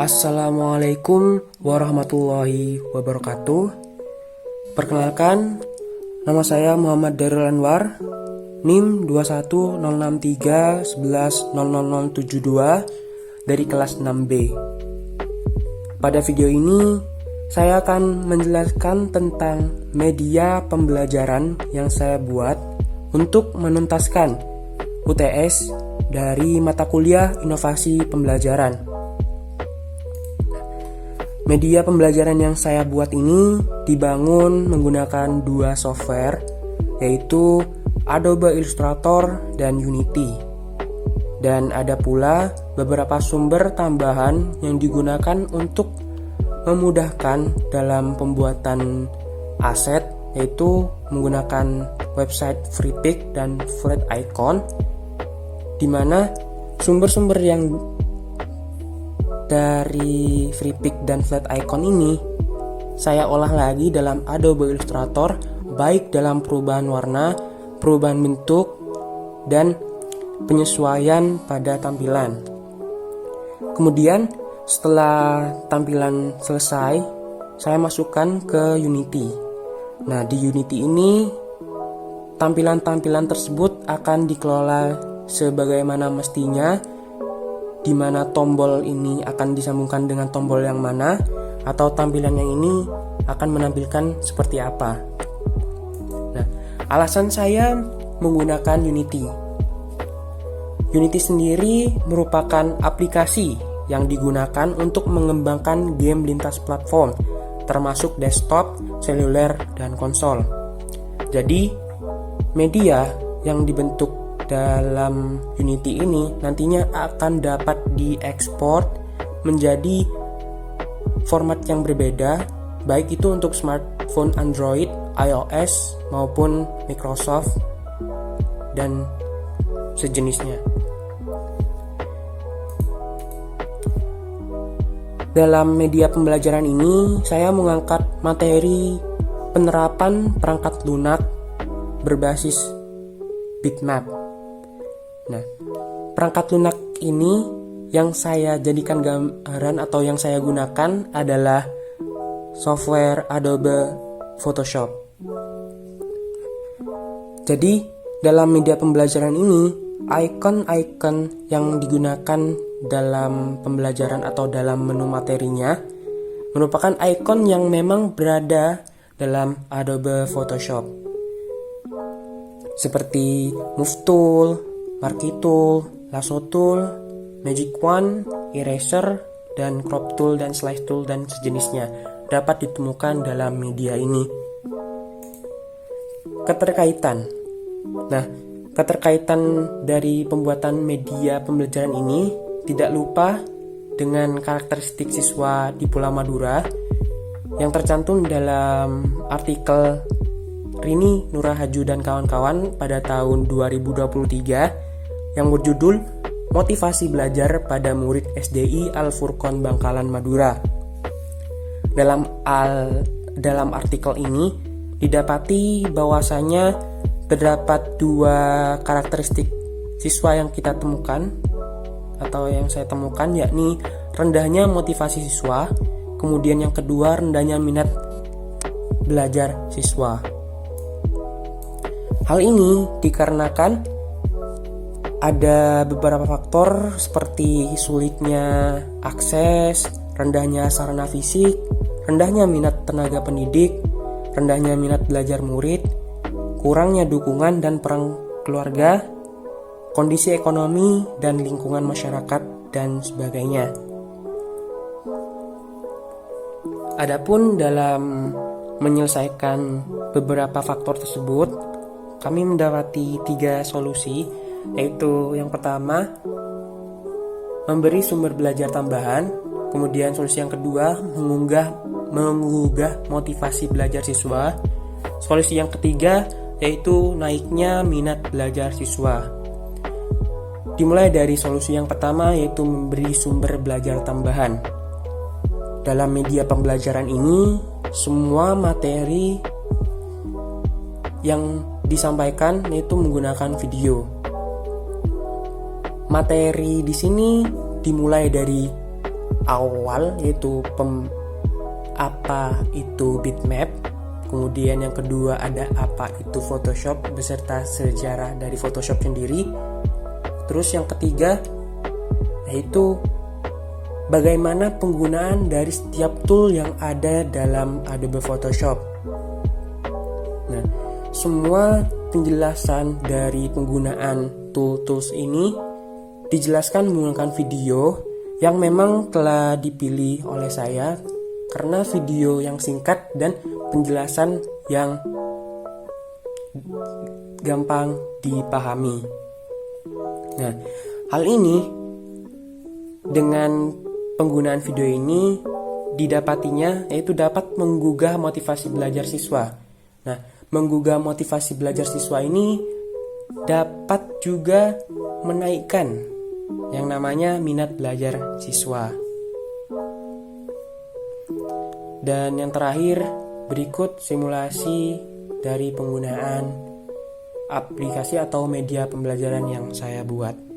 Assalamualaikum warahmatullahi wabarakatuh. Perkenalkan, nama saya Muhammad Darul Anwar, NIM 21063110072 dari kelas 6B. Pada video ini, saya akan menjelaskan tentang media pembelajaran yang saya buat untuk menuntaskan UTS dari mata kuliah Inovasi Pembelajaran. Media pembelajaran yang saya buat ini dibangun menggunakan dua software, yaitu Adobe Illustrator dan Unity. Dan ada pula beberapa sumber tambahan yang digunakan untuk memudahkan dalam pembuatan aset, yaitu menggunakan website Freepik dan Flaticon, di mana sumber-sumber yang dari Freepik dan Flaticon ini saya olah lagi dalam Adobe Illustrator, baik dalam perubahan warna, perubahan bentuk, dan penyesuaian pada tampilan. Kemudian setelah tampilan selesai, saya masukkan ke Unity. Nah, di Unity ini tampilan-tampilan tersebut akan dikelola sebagaimana mestinya, di mana tombol ini akan disambungkan dengan tombol yang mana, atau tampilan yang ini akan menampilkan seperti apa. Nah, alasan saya menggunakan Unity. Unity sendiri merupakan aplikasi yang digunakan untuk mengembangkan game lintas platform, termasuk desktop, seluler, dan konsol. Jadi, media yang dibentuk dalam Unity ini nantinya akan dapat diekspor menjadi format yang berbeda, baik itu untuk smartphone Android, iOS, maupun Microsoft dan sejenisnya. Dalam media pembelajaran ini, saya mengangkat materi penerapan perangkat lunak berbasis bitmap. Nah, perangkat lunak ini yang saya jadikan gambaran atau yang saya gunakan adalah software Adobe Photoshop. Jadi, dalam media pembelajaran ini, icon-icon yang digunakan dalam pembelajaran atau dalam menu materinya merupakan icon yang memang berada dalam Adobe Photoshop, seperti Move Tool, Marquee Tool, Lasso Tool, Magic Wand, Eraser, dan Crop Tool dan Slice Tool dan sejenisnya dapat ditemukan dalam media ini. Keterkaitan. Nah, keterkaitan dari pembuatan media pembelajaran ini tidak lupa dengan karakteristik siswa di Pulau Madura yang tercantum dalam artikel Rini Nurahaju dan kawan-kawan pada tahun 2023 yang berjudul Motivasi Belajar pada Murid SDI Al-Furqon Bangkalan Madura. Dalam artikel ini didapati bahwasanya terdapat dua karakteristik siswa yang kita temukan atau yang saya temukan, yakni rendahnya motivasi siswa, kemudian yang kedua rendahnya minat belajar siswa. Hal ini dikarenakan ada beberapa faktor seperti sulitnya akses, rendahnya sarana fisik, rendahnya minat tenaga pendidik, rendahnya minat belajar murid, kurangnya dukungan dan peran keluarga, kondisi ekonomi dan lingkungan masyarakat, dan sebagainya. Adapun dalam menyelesaikan beberapa faktor tersebut, kami mendapati 3 solusi, yaitu yang pertama, memberi sumber belajar tambahan, kemudian solusi yang kedua, menggugah motivasi belajar siswa, solusi yang ketiga, yaitu naiknya minat belajar siswa. Dimulai dari solusi yang pertama, yaitu memberi sumber belajar tambahan. dalam media pembelajaran ini semua materi yang disampaikan yaitu menggunakan video. Materi di sini dimulai dari awal, yaitu apa itu bitmap. Kemudian yang kedua ada apa itu Photoshop beserta sejarah dari Photoshop sendiri. Terus yang ketiga yaitu bagaimana penggunaan dari setiap tool yang ada dalam Adobe Photoshop. Nah, semua penjelasan dari penggunaan tool-tools ini dijelaskan menggunakan video yang memang telah dipilih oleh saya karena video yang singkat dan penjelasan yang gampang dipahami. Nah, hal ini dengan penggunaan video ini didapatinya yaitu dapat menggugah motivasi belajar siswa. Nah, menggugah motivasi belajar siswa ini dapat juga menaikkan yang namanya minat belajar siswa. Dan yang terakhir, berikut simulasi dari penggunaan aplikasi atau media pembelajaran yang saya buat.